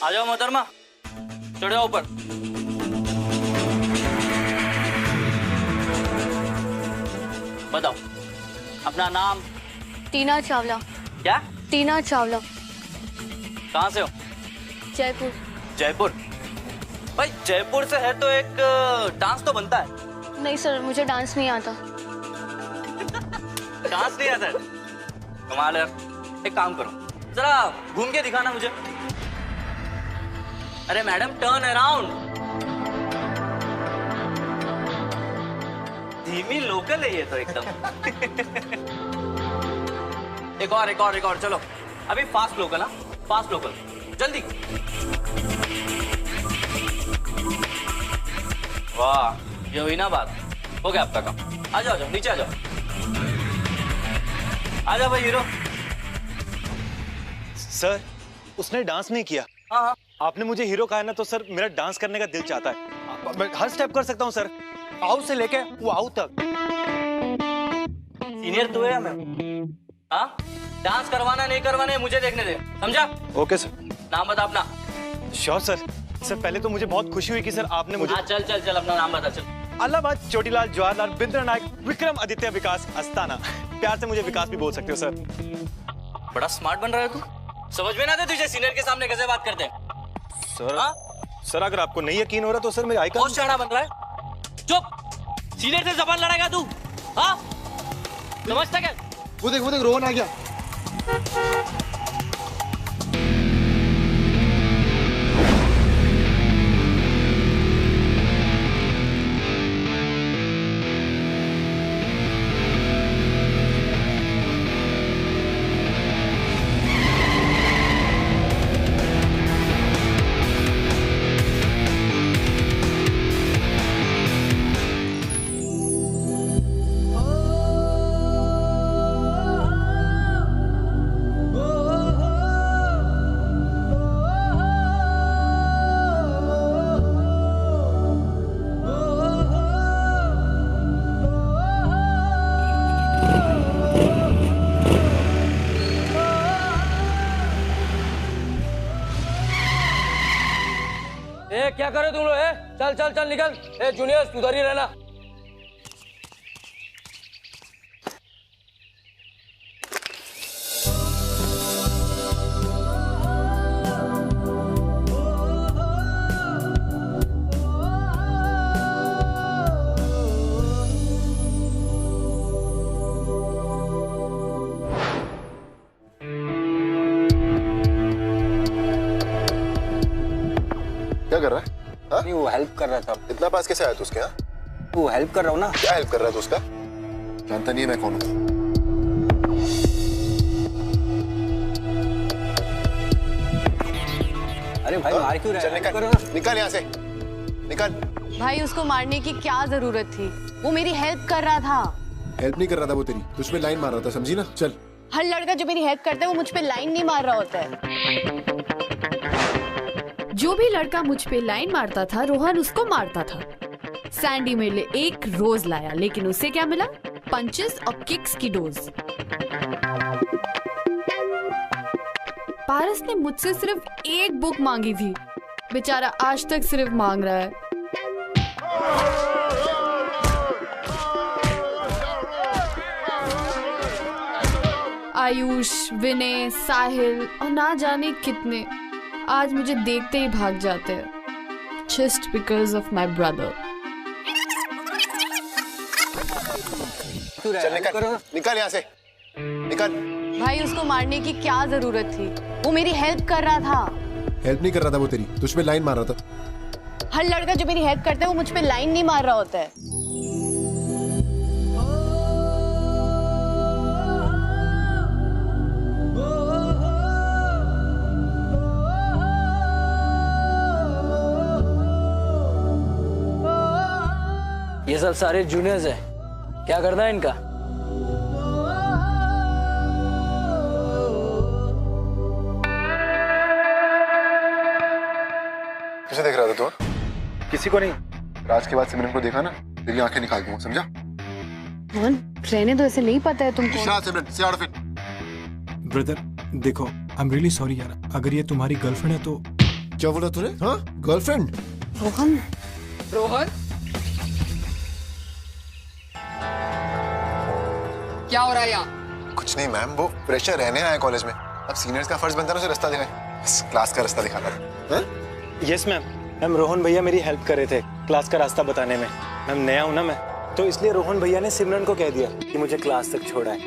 आ जाओ मोहतरमा, चढ़ जाओ ऊपर। बताओ अपना नाम। टीना चावला। क्या? टीना चावला। कहाँ से हो? जयपुर। जयपुर? भाई जयपुर से है तो एक डांस तो बनता है। नहीं सर, मुझे डांस नहीं आता। डांस नहीं आता? कमाल है। एक काम करो, जरा घूम के दिखाना मुझे। अरे मैडम टर्न अराउंड। धीमी लोकल है ये तो एकदम। एक और चलो। अभी फास्ट लोकल, हाँ फास्ट लोकल, जल्दी। वाह, ये हुई ना बात। हो गया आपका काम। आ जाओ नीचे आ जाओ। आ जाओ भाई हीरो। सर उसने डांस नहीं किया। हाँ। आपने मुझे हीरो कहा है ना, तो सर मेरा डांस करने का दिल चाहता है। मैं हर स्टेप कर सकता हूँ सर, आउट से लेके वाउ तक। सीनियर तू है मैं। हाँ, डांस करवाना नहीं करवाना है मुझे देखने दे, समझा? Okay sir. नाम बता अपना। Sure sir. सर पहले तो मुझे बहुत खुशी हुई कि सर आपने मुझे। हाँ चल अपना नाम बता चल। अल्लाहाबाद चोटीलाल जवाहरलाल बिंद्र नायक विक्रम आदित्य विकास अस्थाना। प्यार से मुझे विकास भी बोल सकते हो सर। बड़ा स्मार्ट बन रहा है तू। समझ में ना आते तुझे सीनियर के सामने कैसे बात करते हैं? सर हाँ? सर अगर आपको नहीं यकीन हो रहा तो सर मेरे आइकन। बहुत शाना बन रहा है। चुप, सीनियर से जबान लड़ाएगा तू? हाँ समझता क्या? वो देख रोहन आ गया। क्या करे तुम लोग? चल निकल। जूनियर उधर ही रहना। क्या कर रहा है? नहीं वो हेल्प कर रहा था। इतना पास कैसे आया तू उसके? यहाँ वो हेल्प कर रहा हूँ ना। क्या हेल्प कर रहा है तू उसका? जानता नहीं है मैं कौन हूँ। अरे भाई मार क्यों रहा है? निकल यहाँ से, निकल। भाई उसको मारने की क्या जरूरत थी? वो मेरी हेल्प कर रहा था। हेल्प नहीं कर रहा था वो, तेरी तुझ पे लाइन मार रहा था, समझी ना? चल। हर लड़का जो मेरी हेल्प करता है वो मुझ पे लाइन नहीं मार रहा होता है। जो भी लड़का मुझ पे लाइन मारता था रोहन उसको मारता था। सैंडी मेरे लिए एक रोज लाया, लेकिन उससे क्या मिला? पंचेस और किक्स की डोज। पारस ने मुझसे सिर्फ एक बुक मांगी थी, बेचारा आज तक सिर्फ मांग रहा है। आयुष, विनय, साहिल और ना जाने कितने आज मुझे देखते ही भाग जाते हैं, just because of my brother। चल निकल यहाँ से, निकल। भाई उसको मारने की क्या जरूरत थी? वो मेरी हेल्प कर रहा था। हेल्प नहीं कर रहा था वो, तेरी तुझ पे लाइन मार रहा था। हर लड़का जो मेरी हेल्प करता है वो मुझ पे लाइन नहीं मार रहा होता है। ये सब सारे जूनियर्स हैं। क्या करना है इनका? किसे देख रहा था तू? किसी को नहीं। राज के बाद सिमरन को देखा ना, तेरी आंखें निकाल दूंगा, समझा? मोहन रहने दो, ऐसे नहीं पता है तुमको। ब्रदर देखो, आई एम रियली सॉरी यार, अगर ये तुम्हारी गर्लफ्रेंड है तो। क्या बोला तूने? हाँ, गर्लफ्रेंड? रोहन, रोहन, क्या हो रहा है यहाँ? कुछ नहीं मैम, वो प्रेशर रहने आया कॉलेज में। अब सीनियर्स का फर्ज बनता है ना उसे रास्ता दिखाए। क्लास का रास्ता दिखाना था। Yes ma'am. मैम रोहन भैया मेरी हेल्प कर रहे थे क्लास का रास्ता बताने में। मैम नया हूं ना मैं, तो इसलिए रोहन भैया ने सिमरन को कह दिया कि मुझे क्लास तक छोड़ा है।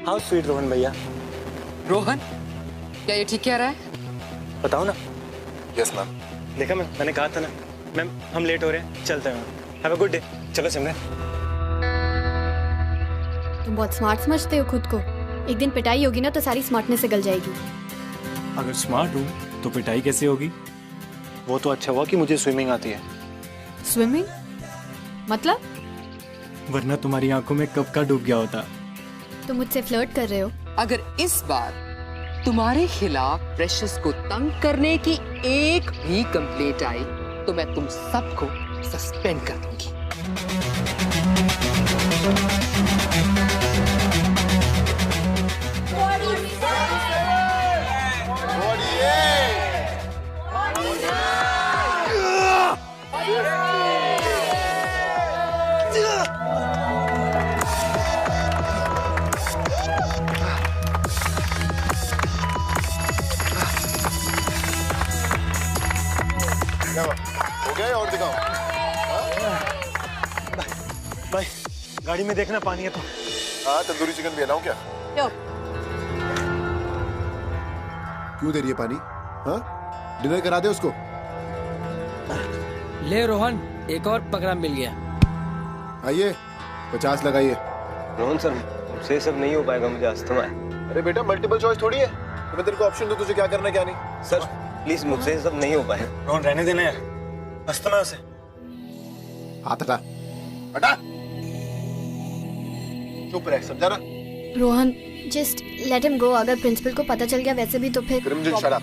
हाउ स्वीट रोहन भैया। रोहन, क्या ये ठीक कह रहा है? बताओ ना। Yes ma'am. देखा मैंने कहा था ना। मैम हम लेट हो रहे हैं, चलते हैं। Have a good day. चलो सिमरन। तुम बहुत स्मार्ट समझते हो खुद को। एक दिन पिटाई होगी ना तो सारी स्मार्टनेस से गल जाएगी। अगर स्मार्ट हूँ तो पिटाई कैसे होगी? वो तो अच्छा हुआ कि मुझे स्विमिंग आती है, स्विमिंग मतलब? वरना तुम्हारी आंखों में कब का डूब गया होता। तुम मुझसे फ्लर्ट कर रहे हो? अगर इस बार तुम्हारे खिलाफ प्रेशस को तंग करने की एक भी कंप्लेंट आई तो मैं तुम सबको सस्पेंड कर दूंगी। हो गया और दिखाओ। भाई गाड़ी में देखना पानी है तो। हाँ, तंदूरी चिकन भी है ना क्या? लो। क्यों दे रही है पानी? हाँ, डिनर करा दे उसको। ले रोहन, एक और पकड़ा मिल गया। आइए, 50 लगाइए। रोहन सर मुझसे सब नहीं हो पाएगा, मुझे अस्थमा है। अरे बेटा, मल्टीपल चॉइस थोड़ी है। तो मैं तेरे को ऑप्शन दूं, तुझे क्या करना क्या नहीं। सर प्लीज मुझसे सब नहीं हो पाएगा। रोहन रहने देना यार, अस्थमा है उसे। हाथ हटा, हटा। चुप रह, समझा ना? Rohan, just let him go. अगर प्रिंसिपल को पता चल गया वैसे भी तो फिर मुझे शराब।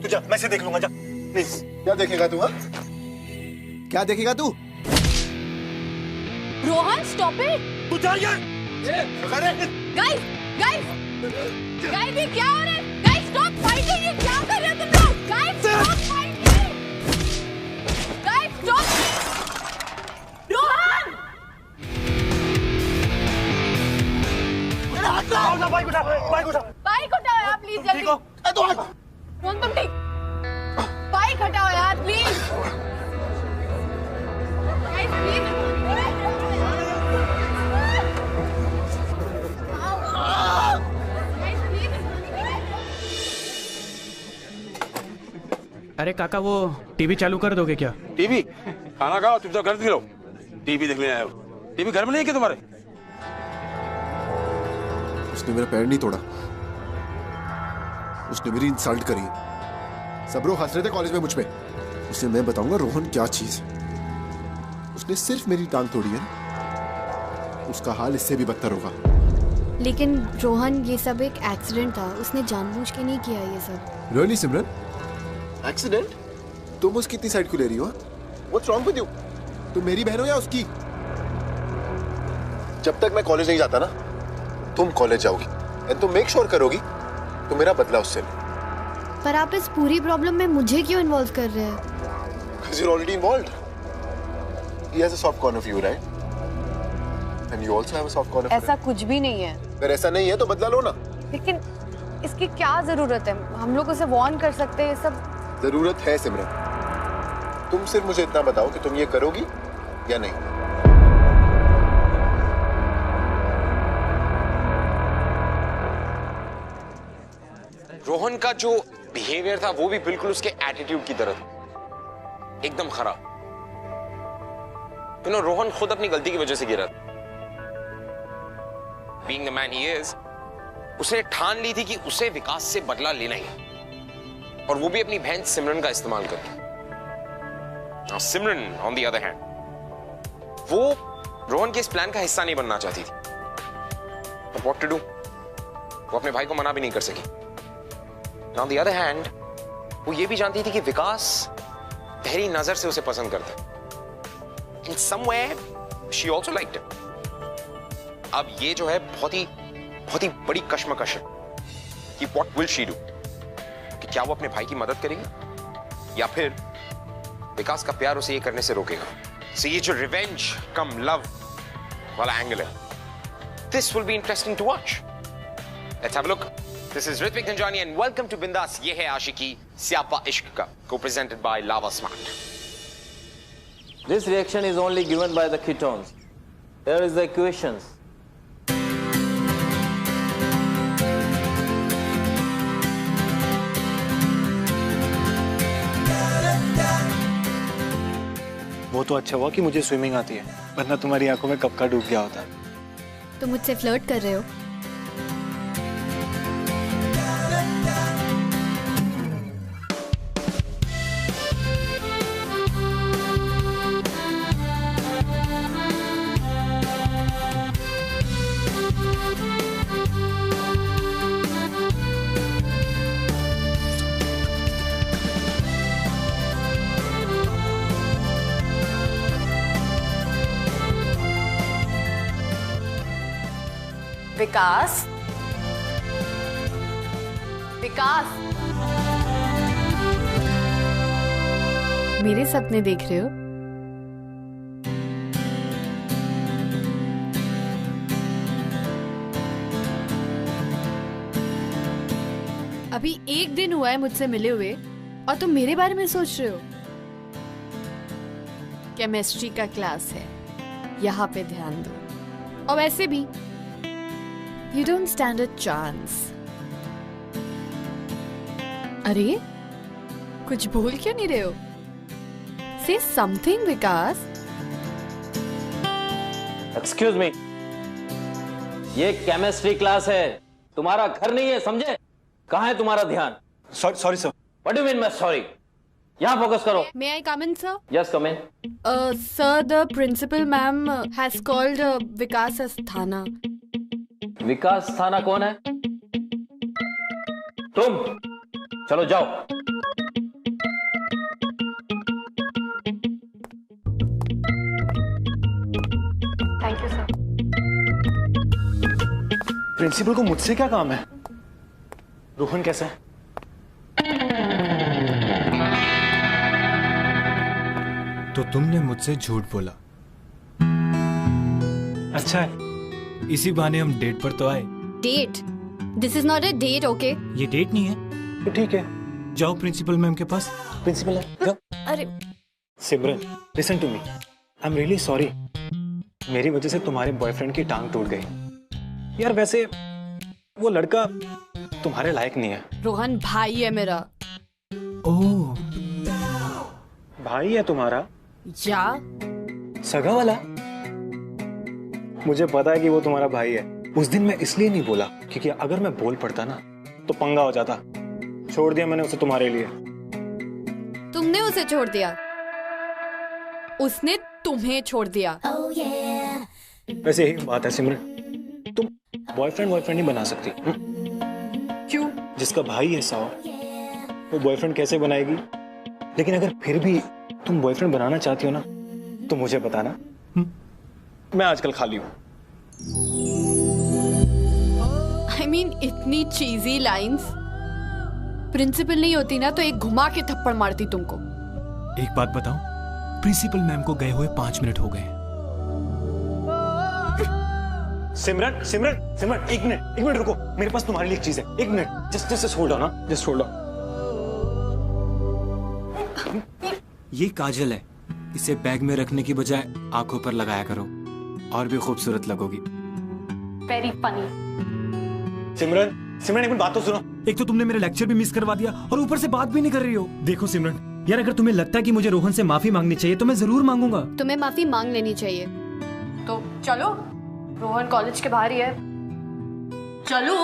तू जा, मैं से देख लूंगा, जा प्लीज। क्या देखेगा तू? हाँ, क्या देखेगा तू? Rohan stop it. तू जा यार। गाइस, गाइस, गाइस ये क्या हो रहा है? Guys stop fighting. ये क्या कर रहे हो तुम लोग? Guys stop fighting. Guys stop. Rohan! Bike उठा, बाइक उठा। बाइक हटाओ यार प्लीज जल्दी। रोहन तुम ठीक? बाइक हटाओ यार प्लीज। Guys please. अरे काका, वो टीवी चालू कर दोगे क्या? टीवी? खाना खाओ, चुपचाप घर निकलो। टीवी देखने आए हो? टीवी घर में नहीं है क्या तुम्हारे? उसने मेरा पैर नहीं तोड़ा, उसने मेरी इंसल्ट करी। सब लोग हंस रहे थे कॉलेज में मुझ पे। उसे मैं बताऊंगा रोहन क्या चीज है। उसने सिर्फ मेरी टांग तोड़ी है, उसका हाल इससे भी बदतर होगा। लेकिन रोहन, ये सब एक एक्सीडेंट था। उसने जानबूझ के नहीं किया ये सब। रियली सिमरन? एक्सीडेंट? तुम उसकी इतनी साइड क्यों ले रही हो? What's wrong with you? तुम मेरी बहन हो या उसकी? जब तक मैं कॉलेज नहीं जाता ना, तुम कॉलेज जाओगी एंड तुम मेक श्योर करोगी तो मेरा बदला उससे ले। पर आप इस पूरी प्रॉब्लम में मुझे क्यों इन्वॉल्व कर रहे हैं? Because you're already involved. He has a soft corner for you, right? And you also have a soft corner for him. ऐसा कुछ भी नहीं है। अगर ऐसा नहीं है तो बदला लो ना। लेकिन इसकी क्या जरूरत है? हम लोग उसे वार्न कर सकते हैं। ये सब जरूरत है सिमरन। तुम सिर्फ मुझे इतना बताओ कि तुम ये करोगी या नहीं। रोहन का जो बिहेवियर था वो भी बिल्कुल उसके एटीट्यूड की तरह था, एकदम खराब। रोहन खुद अपनी गलती की वजह से गिरा। Being the man he is, उसने ठान ली थी कि उसे विकास से बदला लेना ही, और वो भी अपनी बहन सिमरन का इस्तेमाल करके। Now, Simran on the other hand, वो रोहन के इस प्लान का हिस्सा नहीं बनना चाहती थी। But what to do? वो अपने भाई को मना भी नहीं कर सकी। On the other hand, वो ये भी जानती थी कि विकास पहली नजर से उसे पसंद करता है। In some way, she also liked him. अब ये जो है बहुत ही बड़ी कश्मकश है कि what will she do? कि कि क्या वो अपने भाई की मदद करेगी या फिर विकास का प्यार उसे ये करने से रोकेगा। So ये जो रिवेंज कम लव वाला एंगल है, this will be interesting to watch. Let's have a look. This is Ritvik Nanjani and welcome to Bindas Ye Hai Aashiki Siyapa Ishq Ka, co-presented by Lava Smart. This reaction is only given by the ketones. Here is the equations. वो तो अच्छा हुआ कि मुझे swimming आती है, वरना तुम्हारी आंखों में कब का डूब गया होता। तुम मुझसे फ्लर्ट कर रहे हो? विकास, विकास, मेरे सपने देख रहे हो? अभी एक दिन हुआ है मुझसे मिले हुए और तुम मेरे बारे में सोच रहे हो? केमिस्ट्री का क्लास है, यहाँ पे ध्यान दो। और वैसे भी You don't stand a chance. अरे कुछ बोल क्यों नहीं रहे हो? Say something, विकास। Excuse me. ये केमिस्ट्री क्लास है, तुम्हारा घर नहीं है, समझे? कहाँ है तुम्हारा ध्यान? Sorry sir. What do you mean by sorry? यहाँ फोकस करो। May I come in, sir? Yes, come in. Sir, the principal ma'am has called Vikas Asthana. विकास थाना कौन है? तुम चलो जाओ। Thank you sir. प्रिंसिपल को मुझसे क्या काम है? रोहन कैसा है? तो तुमने मुझसे झूठ बोला। अच्छा है, इसी बहाने हम डेट पर तो आए। Date? This is not a date, okay? ये डेट नहीं है तो ठीक है, जाओ प्रिंसिपल मैम के पास। प्रिंसिपल है। अरे Simran, listen to me, I am really sorry. मेरी वजह से तुम्हारे बॉयफ्रेंड की टांग टूट गई। यार वैसे वो लड़का तुम्हारे लायक नहीं है। रोहन भाई है मेरा। ओह, भाई है तुम्हारा? या सगा वाला? मुझे पता है कि वो तुम्हारा भाई है। उस दिन मैं इसलिए नहीं बोला क्योंकि अगर मैं बोल पड़ता ना तो पंगा हो जाता। छोड़ दिया मैंने उसे तुम्हारे लिए। तुमने उसे छोड़ दिया? उसने तुम्हें छोड़ दिया? वैसे एक बात है सिमरन, तुम बॉयफ्रेंड नहीं बना सकती। क्यों? जिसका भाई है साव, वो बॉयफ्रेंड कैसे बनाएगी? लेकिन अगर फिर भी तुम बॉयफ्रेंड बनाना चाहती हो ना तो मुझे बताना। मैं आजकल खाली हूं। I mean, इतनी चीजी लाइंस। प्रिंसिपल नहीं होती ना तो एक घुमा के थप्पड़ मारती तुमको। एक बात बताऊं, प्रिंसिपल मैम को गए हुए 5 मिनट हो गए। सिमरन, एक मिनट रुको, मेरे पास तुम्हारे लिए एक चीज है। एक minute, just hold on, just hold on. ये काजल है, इसे बैग में रखने की बजाय आंखों पर लगाया करो और भी खूबसूरत लगोगी। Very funny. सिमरन एक मिनट बात तो सुनो। एक तो तुमने मेरा लेक्चर भी मिस करवा दिया और ऊपर से बात भी नहीं कर रही हो। देखो सिमरन, यार अगर तुम्हें लगता है कि मुझे रोहन से माफी मांगनी चाहिए तो मैं जरूर मांगूंगा। तुम्हें माफी मांग लेनी चाहिए। तो चलो, रोहन कॉलेज के बाहर ही है। चलो।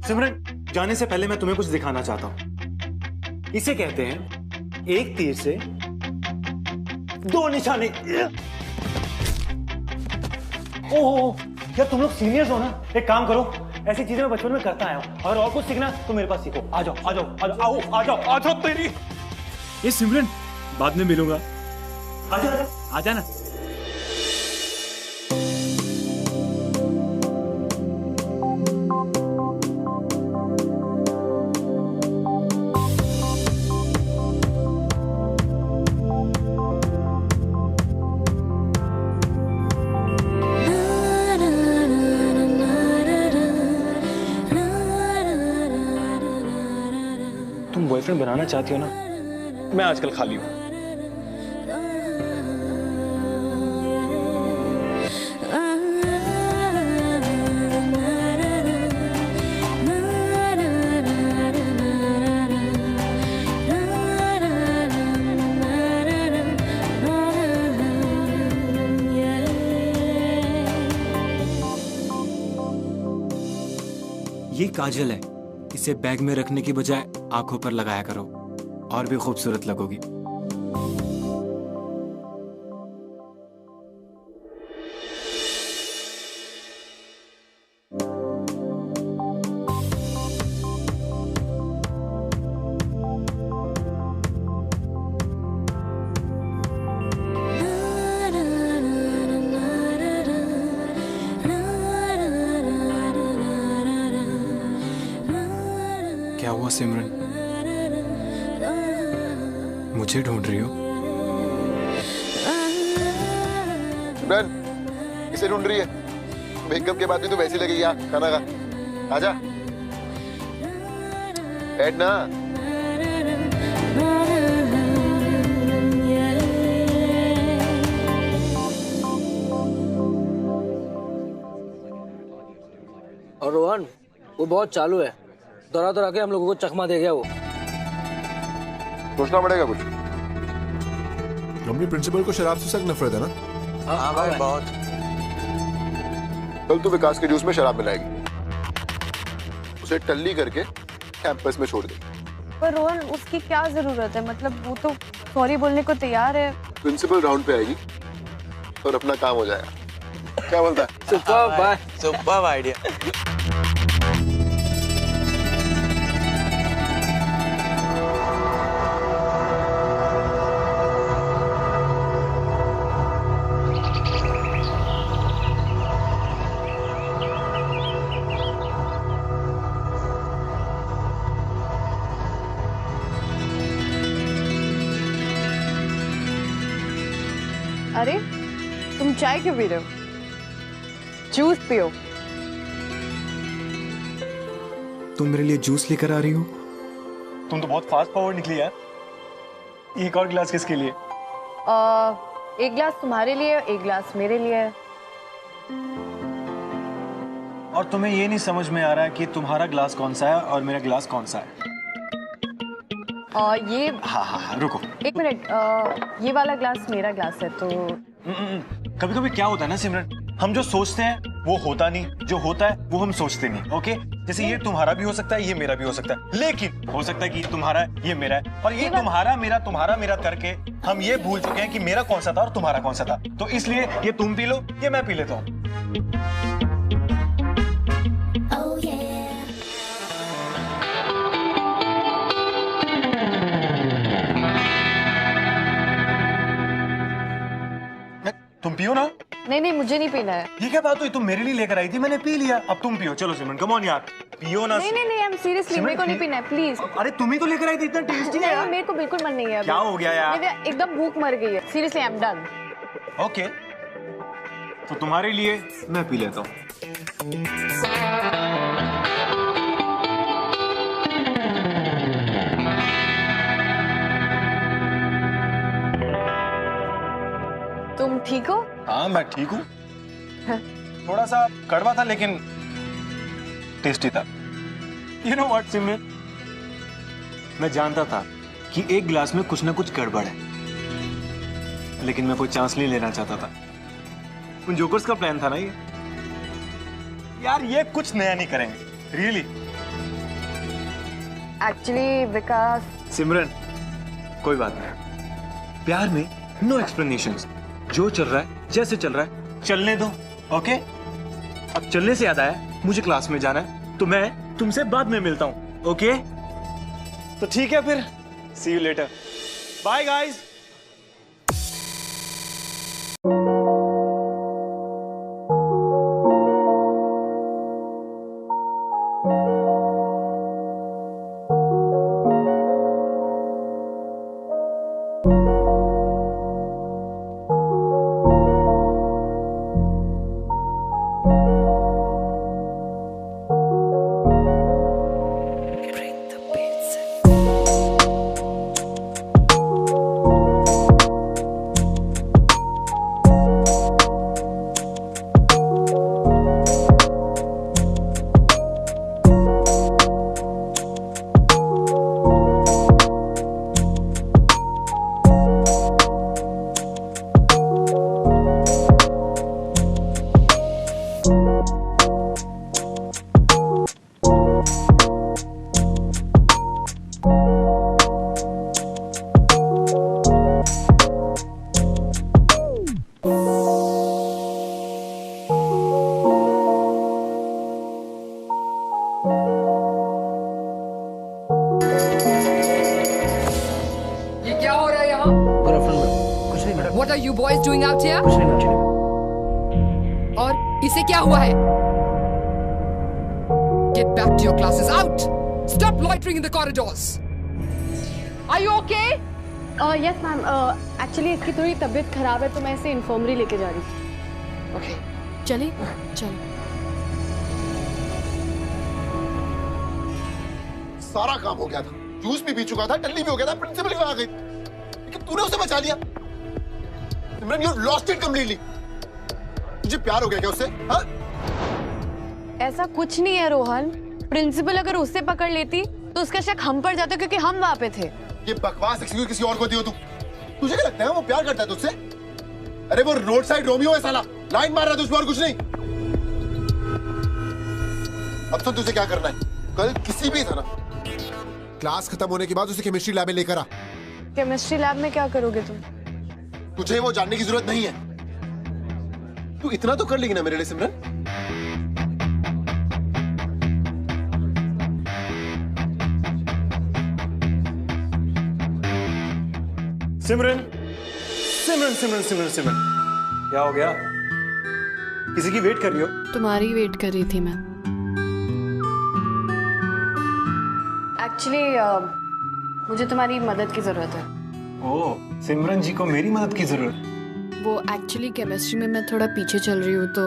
सिमरन, जाने से पहले मैं तुम्हें कुछ दिखाना चाहता हूं। इसे कहते हैं एक तीर से 2 निशाने। ओह यार, तुम लोग सीनियर्स हो ना, एक काम करो, ऐसी चीजें मैं बचपन में करता आया हूं। और कुछ सीखना तो मेरे पास सीखो। आ जाओ तेरी। ये सिमरन, बाद में मिलूंगा। आ जाना। गर्लफ्रेंड बनाना चाहती हो ना, मैं आजकल खाली हूँ। ये काजल है, इसे बैग में रखने की बजाय आंखों पर लगाया करो और भी खूबसूरत लगोगी। क्या हुआ सिमरन, मुझे ढूंढ रही हो? सिमरन, इसे ढूंढ रही है? मेकअप के बाद भी तो वैसी लगेगी। खाना खा, आजा बैठ ना। और रोहन, वो बहुत चालू है, दौड़ा के हम लोगों को चकमा दे गया वो। सोचना पड़ेगा कुछ। अपनी प्रिंसिपल को शराब से सख्त नफरत है ना? हाँ भाई बहुत। कल तू विकास के जूस में शराब मिलाएगी, उसे टल्ली करके कैंपस में छोड़ दे। पर रोहन, उसकी क्या जरूरत है? मतलब वो तो सॉरी बोलने को तैयार है। प्रिंसिपल राउंड पे आएगी और अपना काम हो जाएगा। क्या बोलता है? Super bye, super idea. अरे तुम चाय क्यों पी रहे हो? जूस पियो। तुम मेरे लिए जूस लेकर आ रही हो? तुम तो बहुत फास्ट फॉरवर्ड निकली यार। एक और गिलास किसके लिए? एक गिलास तुम्हारे लिए, एक गिलास मेरे लिए। और तुम्हें ये नहीं समझ में आ रहा है कि तुम्हारा गिलास कौन सा है और मेरा गिलास कौन सा है? ये हाँ, रुको एक मिनट। ये वाला ग्लास मेरा ग्लास है तो कभी कभी क्या होता है ना सिमरन, हम जो सोचते हैं वो होता नहीं, जो होता है वो हम सोचते नहीं। ओके, जैसे ये तुम्हारा भी हो सकता है, ये मेरा भी हो सकता है, लेकिन हो सकता है कि तुम्हारा है, ये मेरा है, और ये तुम्हारा मेरा करके हम ये भूल चुके हैं कि मेरा कौन सा था और तुम्हारा कौन सा था। तो इसलिए ये तुम पी लो, ये मैं पी लेता हूँ। तुम पियो ना। नहीं, मुझे नहीं पीना है। ये क्या बात हुई? तुम मेरे लिए लेकर आई थी, मैंने पी लिया, अब तुम पियो। चलो सिमरन, कम ऑन यार, पियो ना। नहीं, आई एम सीरियसली, मेरे को नहीं पीना है, प्लीज। अरे तुम ही तो लेकर आई थी, इतना टेस्टी है यार। मेरे को बिल्कुल मन नहीं है। क्या हो गया यार? मेरी एकदम भूख मर गई है, seriously, I am done. Okay, तो तुम्हारे लिए मैं पी लेता हूँ। तुम ठीक हो? हाँ, मैं ठीक हूँ। थोड़ा सा कड़वा था लेकिन टेस्टी था। You know what, सिमरन? मैं जानता था कि एक गिलास में कुछ ना कुछ गड़बड़ है, लेकिन मैं कोई चांस नहीं लेना चाहता था। उन जोकर्स का प्लान था ना ये। यार ये कुछ नया नहीं करेंगे, रियली। एक्चुअली विकास। सिमरन, कोई बात नहीं, प्यार में नो एक्सप्लेनेशंस। जो चल रहा है, जैसे चल रहा है, चलने दो। ओके, अब चलने से याद आया, मुझे क्लास में जाना है, तो मैं तुमसे बाद में मिलता हूं। ओके, तो ठीक है फिर, see you later, bye guys. Bring the beats. ये क्या हो रहा है यहाँ? कुछ नहीं madam. What are you boys doing out here? कुछ नहीं मैडम। और इसे क्या हुआ है? Get back to your classes. Out! Stop loitering in the corridors. Are you okay? Yes ma'am, actually इसकी थोड़ी तबीयत खराब है तो मैं इसे इन्फर्मरी लेके जा रही हूँ। Okay. चले चल। सारा काम हो गया था, जूस भी पी चुका था, टल्ली भी हो गया था, प्रिंसिपल भी आ गई, लेकिन तूने उसे बचा लिया। सिमरन, you lost it completely. तुझे प्यार हो गया क्या उससे? हाँ? ऐसा कुछ नहीं है रोहन। प्रिंसिपल अगर उससे पकड़ लेती तो उसका शक हम पर जाता क्योंकि हम वहाँ पे थे। ये बकवास एक्सक्यूज किसी और को दियो तू। तुझे क्या लगता है वो प्यार करता है तुझसे? अरे वो रोड साइड रोमियो है साला, लाइन मार रहा है तुझ पर और कुछ नहीं। अब तो तुझे क्या करना है? कल किसी भी तरह क्लास खत्म होने के बाद उसे केमिस्ट्री लैब में लेकर आ। केमिस्ट्री लैब में क्या करोगे तुम? तुझे वो जानने की जरूरत नहीं है। तू इतना तो कर लेगी ना मेरे लिए सिमरन? सिमरन सिमरन सिमरन सिमरन सिमरन, क्या हो गया? किसी की वेट कर रही हो? तुम्हारी वेट कर रही थी मैं। एक्चुअली मुझे तुम्हारी मदद की जरूरत है। ओह, सिमरन जी को मेरी मदद की जरूरत? वो एक्चुअली केमिस्ट्री में मैं थोड़ा पीछे चल रही हूँ तो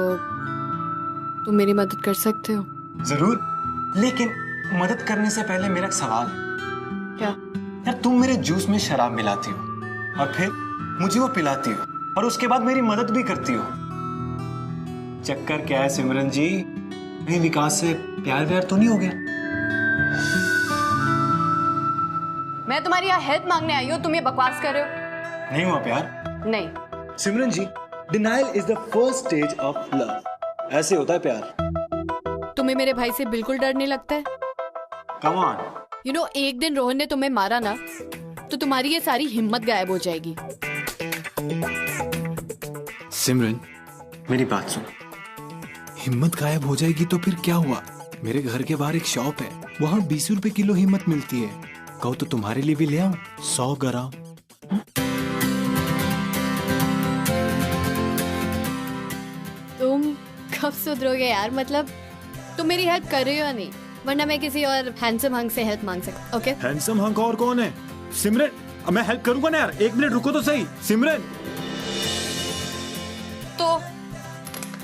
तुम मेरी मदद कर सकते हो। जरूर, लेकिन मदद करने से पहले मेरा एक सवाल है। क्या? यार, तुम मेरे जूस में शराब मिलाती हो और फिर मुझे वो पिलाती हो और उसके बाद मेरी मदद भी करती हो। चक्कर क्या है सिमरन जी? कहीं विकास से प्यार व्यार तो नहीं हो गया? मैं तुम्हारी यहाँ हेल्प मांगने आई हूँ, तुम ये बकवास कर रहे हो। नहीं हुआ प्यार? नहीं। Simran ji, denial is the first stage of love. ऐसे होता है प्यार। तुम्हें मेरे भाई से बिल्कुल डर नहीं लगता है? Come on. यू नो, एक दिन रोहन ने तुम्हें मारा ना तो तुम्हारी ये सारी हिम्मत गायब हो जाएगी। सिमरन, मेरी बात सुन। हिम्मत गायब हो जाएगी तो फिर क्या हुआ? मेरे घर के बाहर एक शॉप है, वहाँ 20 रुपए किलो हिम्मत मिलती है। कहो तो तुम्हारे लिए भी ले आऊं 100 ग्राम। तुम कब सुधरोगे यार? मतलब तुम मेरी हेल्प कर रही हो या नहीं? वरना मैं किसी और हैंडसम हंक से हेल्प मांग सकती। ओके? हैंडसम हंक और कौन है? सिमरन, अब मैं हेल्प करूंगा ना यार। 1 मिनट रुको तो सही। सिमरन, तो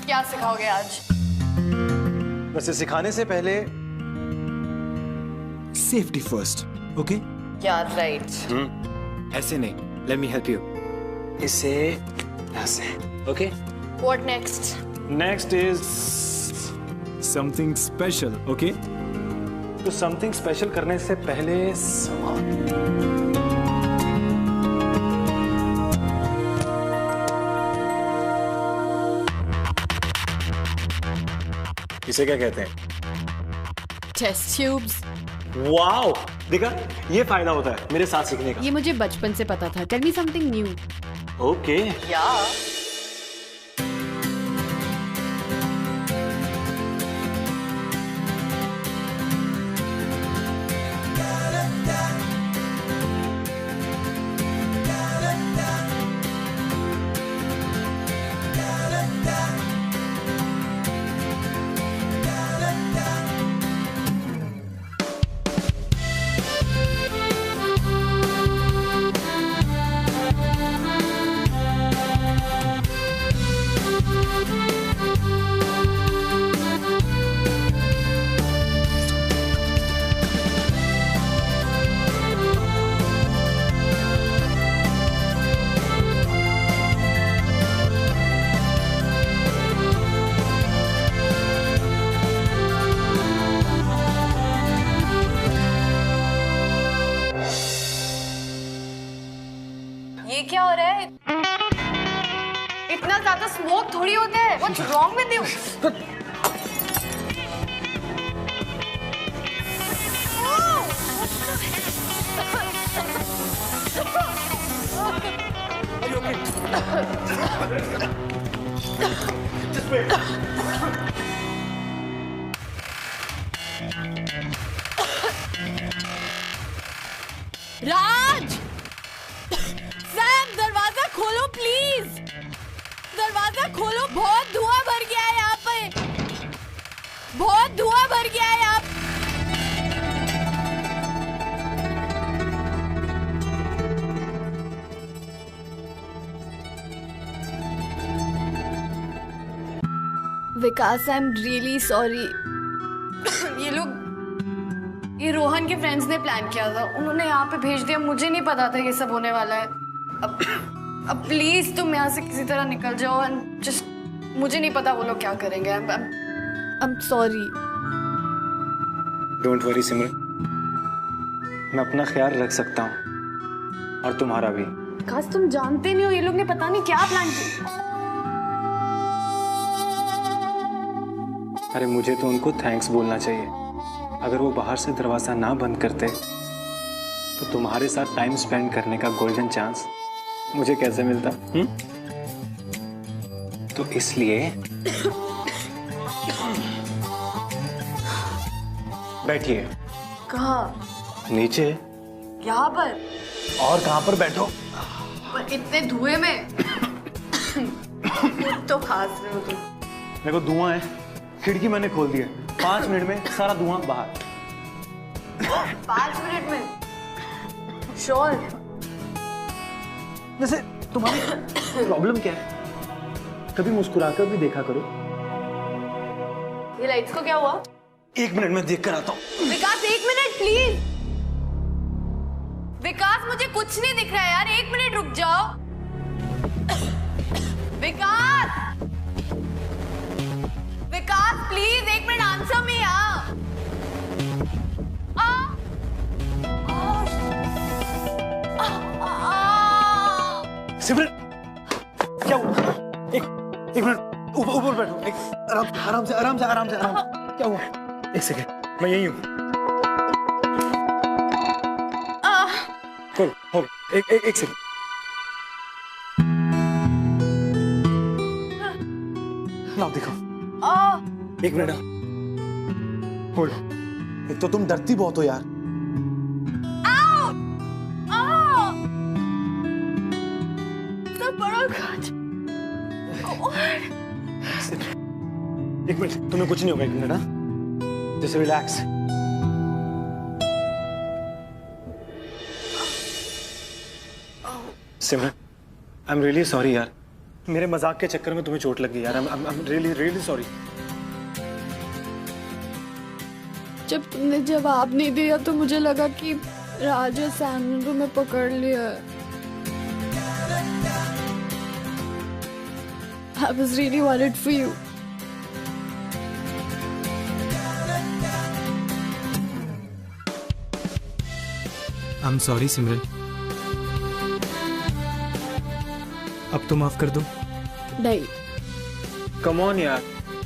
क्या सिखाओगे आज? वैसे सिखाने से पहले सेफ्टी फर्स्ट, ओके? क्या राइट? ऐसे नहीं, लेट मी हेल्प यू। इसे ऐसे, okay? What next? Next is something special, okay? तो समथिंग स्पेशल करने से पहले इसे क्या कहते हैं? Test tubes. वाओ, देखा, ये फायदा होता है मेरे साथ सीखने का। ये मुझे बचपन से पता था। Tell me something new. Okay. या स्मोक थोड़ी होता है। What's wrong with you? Raj! Sam, दरवाजा खोलो प्लीज। दरवाजा खोलो, बहुत धुआं भर गया है यहाँ पे। बहुत धुआं भर गया है यहाँ पे। विकास, आई एम रियली सॉरी। ये रोहन के फ्रेंड्स ने प्लान किया था, उन्होंने यहाँ पे भेज दिया। मुझे नहीं पता था ये सब होने वाला है। अब प्लीज तुम यहाँ से किसी तरह निकल जाओ। एंड जस्ट, मुझे नहीं पता वो लोग क्या करेंगे। I am sorry. Don't worry Simran, मैं अपना ख्याल रख सकता हूँ और तुम्हारा भी। विकास, तुम जानते नहीं हो ये लोग ने पता नहीं क्या प्लान किया। अरे मुझे तो उनको थैंक्स बोलना चाहिए। अगर वो बाहर से दरवाजा ना बंद करते तो तुम्हारे साथ टाइम स्पेंड करने का गोल्डन चांस मुझे कैसे मिलता? तो इसलिए बैठिए। कहाँ? नीचे। यहाँ पर? और कहाँ पर बैठो? पर इतने धुएं में खुद तो खास रहे हो तुम। देखो धुआं है, खिड़की मैंने खोल दी है। 5 मिनट में सारा धुआं बाहर। 5 मिनट में? श्योर? वैसे तुम्हारी प्रॉब्लम क्या है? कभी मुस्कुराकर भी देखा करो। ये लाइट्स को क्या हुआ? 1 मिनट में देख कर आता हूँ। विकास, 1 मिनट प्लीज। विकास, मुझे कुछ नहीं दिख रहा है यार, 1 मिनट रुक जाओ। विकास, विकास प्लीज 1 मिनट, आंसर मी यार। सिमरन, क्या हुआ? एक मिनट, ऊपर बैठो। आराम से। क्या हुआ? 1 सेकेंड, मैं यही हूँ। हो गया। एक सेकेंड। ना देखो। 1 मिनट होल्ड। एक तो तुम डरती बहुत हो यार। एक मिनट, तुम्हें कुछ नहीं होगा। 1 मिनट, हाँ? जैसे relax. Simran, I am really sorry यार। मेरे मजाक के चक्कर में तुम्हें चोट लग गई यार। आई एम रियली सॉरी। जब तुमने जवाब नहीं दिया तो मुझे लगा कि राज और सैम ने तुम्हें पकड़ लिया है। I was really worried for you. I'm sorry सिमरन। अब तो माफ कर दो। नहीं। कम ऑन यार,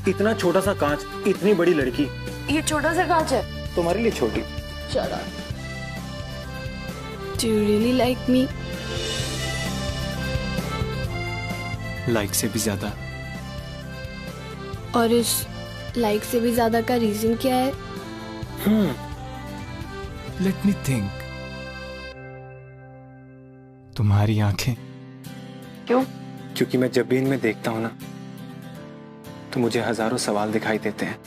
इतना छोटा सा कांच, इतनी बड़ी लड़की। ये छोटा सा कांच है तुम्हारे लिए छोटी। Shut up. Do you really like me? Like से भी ज्यादा। और इस लाइक से भी ज्यादा का रीजन क्या है? Let me think. तुम्हारी आंखें। क्यों? क्योंकि मैं जब भी इनमें देखता हूं ना तो मुझे हजारों सवाल दिखाई देते हैं।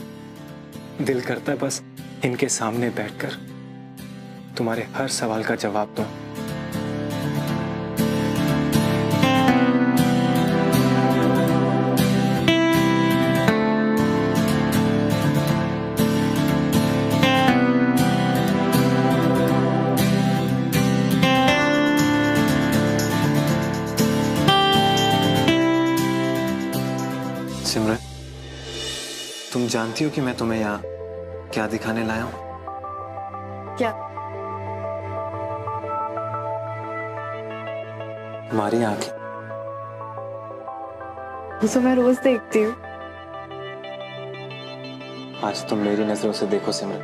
दिल करता है बस इनके सामने बैठकर तुम्हारे हर सवाल का जवाब दूं। सिमरन, तुम जानती हो कि मैं तुम्हें यहाँ क्या दिखाने लाया हूँ? क्या? तुम्हारी आंखें। उसे मैं रोज देखती हूँ। आज तुम मेरी नजरों से देखो सिमरन,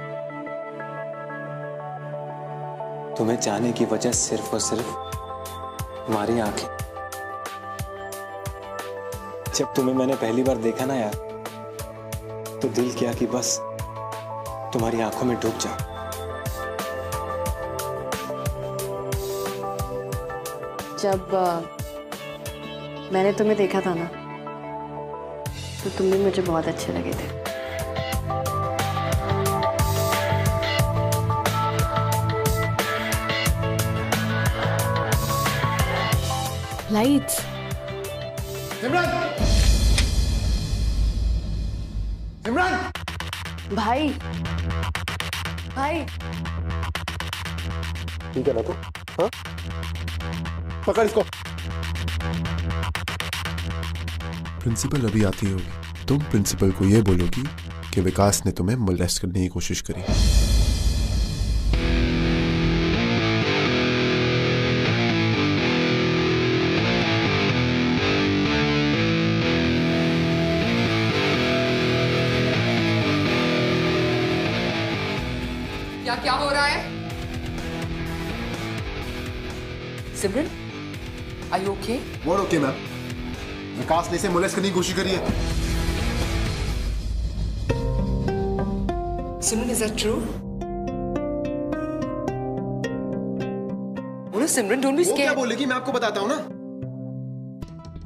तुम्हें जाने की वजह सिर्फ और सिर्फ तुम्हारी आंखें। जब तुम्हें मैंने पहली बार देखा ना यार, तो दिल किया कि बस तुम्हारी आंखों में डूब जाऊं। जब मैंने तुम्हें देखा था ना, तो तुम भी मुझे बहुत अच्छे लगे थे। लाइट्स। सिमरन! सिमरन! भाई, भाई, ठीक है ना तू? हाँ? पकड़ इसको। प्रिंसिपल अभी आती होगी, तुम प्रिंसिपल को यह बोलोगी कि विकास ने तुम्हें मोलेस्ट करने की कोशिश करी। क्या हो रहा है? सिमरन, are you okay? वो ओके मैम, विकास ने इसे मोलेस्ट करने की कोशिश करी है। सिमरन, is that true? बोलो सिमरन, don't be वो क्या scared. बोलेगी, मैं आपको बताता हूँ ना।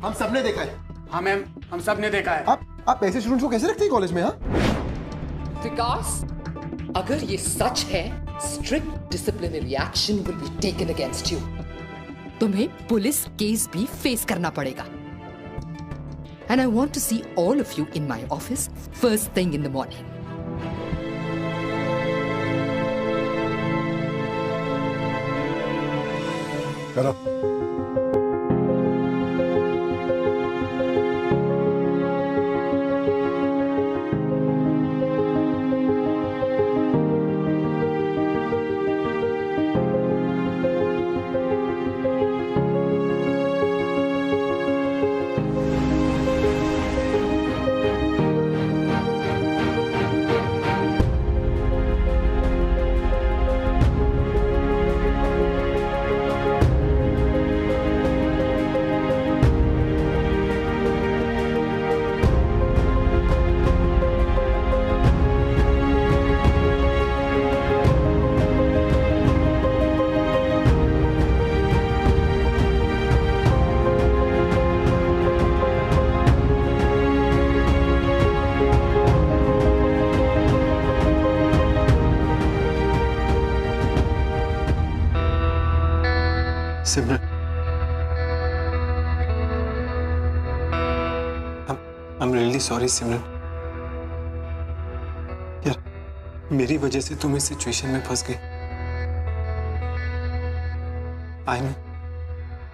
हम सबने देखा है। हाँ मैम, हम सब ने देखा है। आप ऐसे स्टूडेंट्स को कैसे रखते हैं कॉलेज में? हाँ, विकास, अगर ये सच है, strict disciplinary action will be taken against you. तुम्हें पुलिस केस भी फेस करना पड़ेगा। And I want to see all of you in my office first thing in the morning. चलो। सिमरन, I'm really sorry सिमरन। यार, मेरी वजह से तुम इस सिचुएशन में फंस गई। आई नो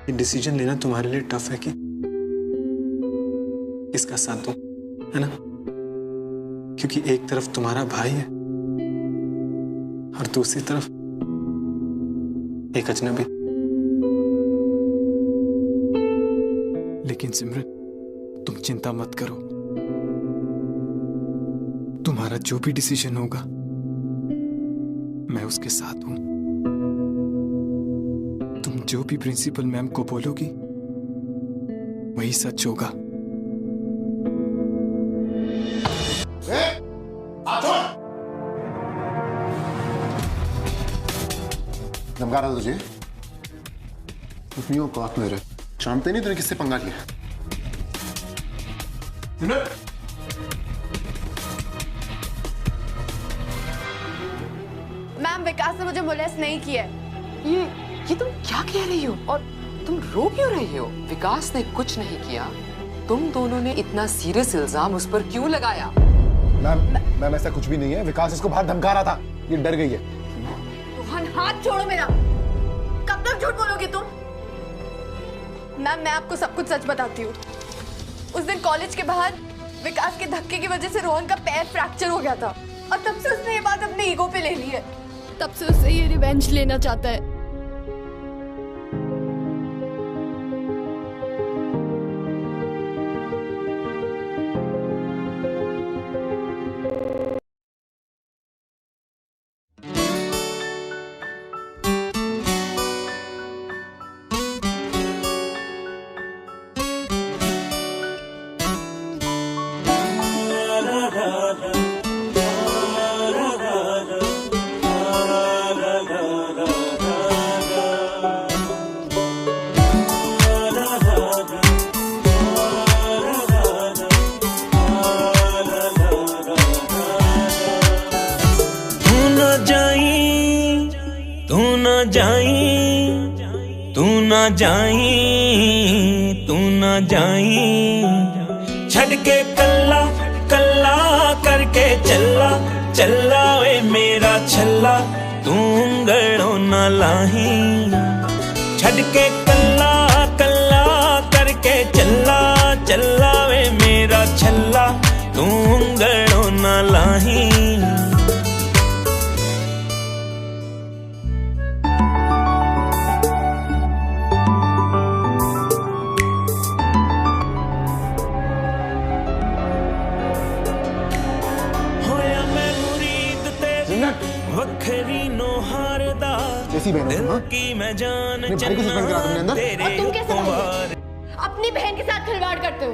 ये डिसीजन लेना तुम्हारे लिए टफ है कि इसका साथ दूं, है ना? क्योंकि एक तरफ तुम्हारा भाई है और दूसरी तरफ एक अजनबी। लेकिन सिमरन, तुम चिंता मत करो, तुम्हारा जो भी डिसीजन होगा मैं उसके साथ हूं। तुम जो भी प्रिंसिपल मैम को बोलोगी वही सच होगा। धमका रहा था तुझे? उसमें औकात में रहे, जानते नहीं तूने किससे पंगा लिया। मैम, विकास ने मुझे मोलेस्ट नहीं किया। ये तुम क्या कह रही हो और तुम रो क्यों रही हो? विकास ने कुछ नहीं किया। तुम दोनों ने इतना सीरियस इल्जाम उस पर क्यों लगाया? मैम ऐसा कुछ भी नहीं है। विकास इसको बाहर धमका रहा था, ये डर गई है। रोहन, हाथ छोड़ो मेरा। कब तक झूठ बोलोगे तुम? मैम, मैं आपको सब कुछ सच बताती हूँ। उस दिन कॉलेज के बाहर विकास के धक्के की वजह से रोहन का पैर फ्रैक्चर हो गया था और तब से उसने ये बात अपने ईगो पे ले ली है। तब से उससे ये रिवेंज लेना चाहता है। जाई, तू ना जाई, तू ना जाई, छड़ के कल्ला कल्ला करके चला चला वे मेरा छल्ला, तू उंगलों ना लाही, छड़ के कल्ला कल्ला करके चला चला वे मेरा छल्ला, तू उंगलों ना लाही। वखरी नो हारदा दिल की मैं जान चन्ना तेरे और तुम कैसे अपनी बहन के साथ खिलवाड़ करते हो?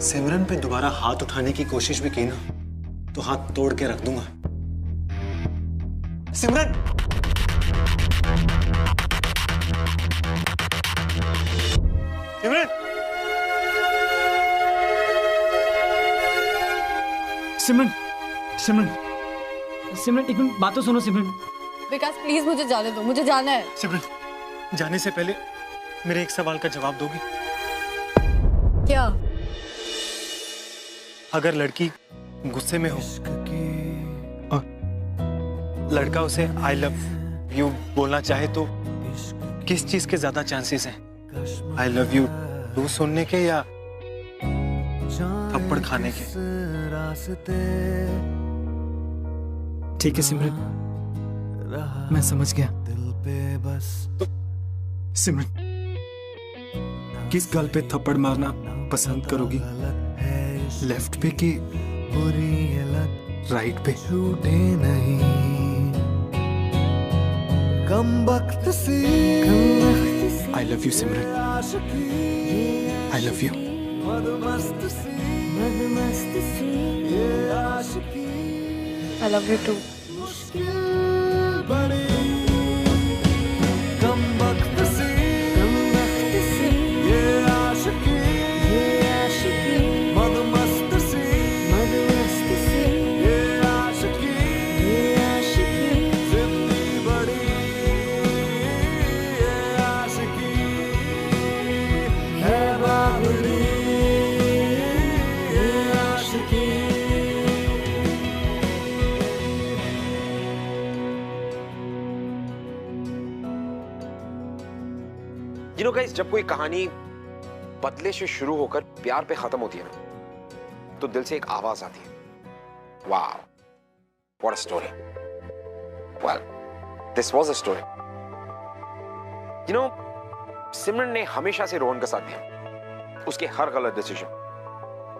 सिमरन पे दोबारा हाथ उठाने की कोशिश भी की ना तो हाथ तोड़ के रख दूंगा। सिमरन, सिमरन, सिमरन, सिमरन, सिमरन एक मिनट बात तो सुनो सिमरन। विकास प्लीज मुझे जाने दो, मुझे जाना है। सिमरन, जाने से पहले मेरे एक सवाल का जवाब दोगी? क्या? अगर लड़की गुस्से में हो और लड़का उसे आई लव यू बोलना चाहे तो किस चीज के ज्यादा चांसेस हैं? आई लव यू टू सुनने के या थप्पड़ खाने के? ठीक है सिमरन, मैं समझ गया। तो सिमरन, किस गाल पे थप्पड़ मारना पसंद करोगी? लेफ्ट पे कि राइट पे? I love you Simran, I love you. I love you too. You know guys, जब कोई कहानी बदले से शुरू होकर प्यार पे खत्म होती है ना, तो दिल से एक आवाज आती है, wow, what a story. Well, this was a story. You know, सिमरन ने हमेशा से रोहन का साथ दिया। उसके हर गलत डिसीजन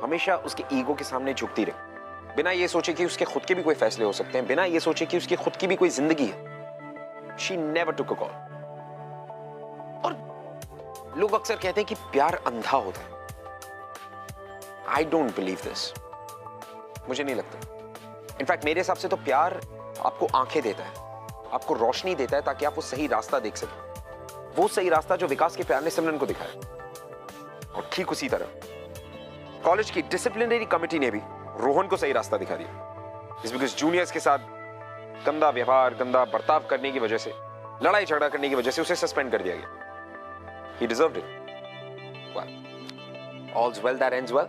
हमेशा उसके ईगो के सामने झुकती रही, बिना ये सोचे कि उसके खुद के भी कोई फैसले हो सकते हैं, बिना ये सोचे कि उसकी खुद की भी कोई जिंदगी है। She never took a call. और लोग अक्सर कहते हैं कि प्यार अंधा होता है। I don't believe this. मुझे नहीं लगता। इनफैक्ट मेरे हिसाब से तो प्यार आपको आंखें देता है, आपको रोशनी देता है ताकि आप वो सही रास्ता देख सकें। वो सही रास्ता जो विकास के प्यार ने सिमरन को दिखाया। और ठीक उसी तरह कॉलेज की डिसिप्लिनरी कमेटी ने भी रोहन को सही रास्ता दिखा दिया। इस बिकॉज़ जूनियर्स के साथ गंदा व्यवहार, गंदा बर्ताव करने की वजह से, लड़ाई झगड़ा करने की वजह से उसे सस्पेंड कर दिया गया। He deserved it. Well, all's well that ends well.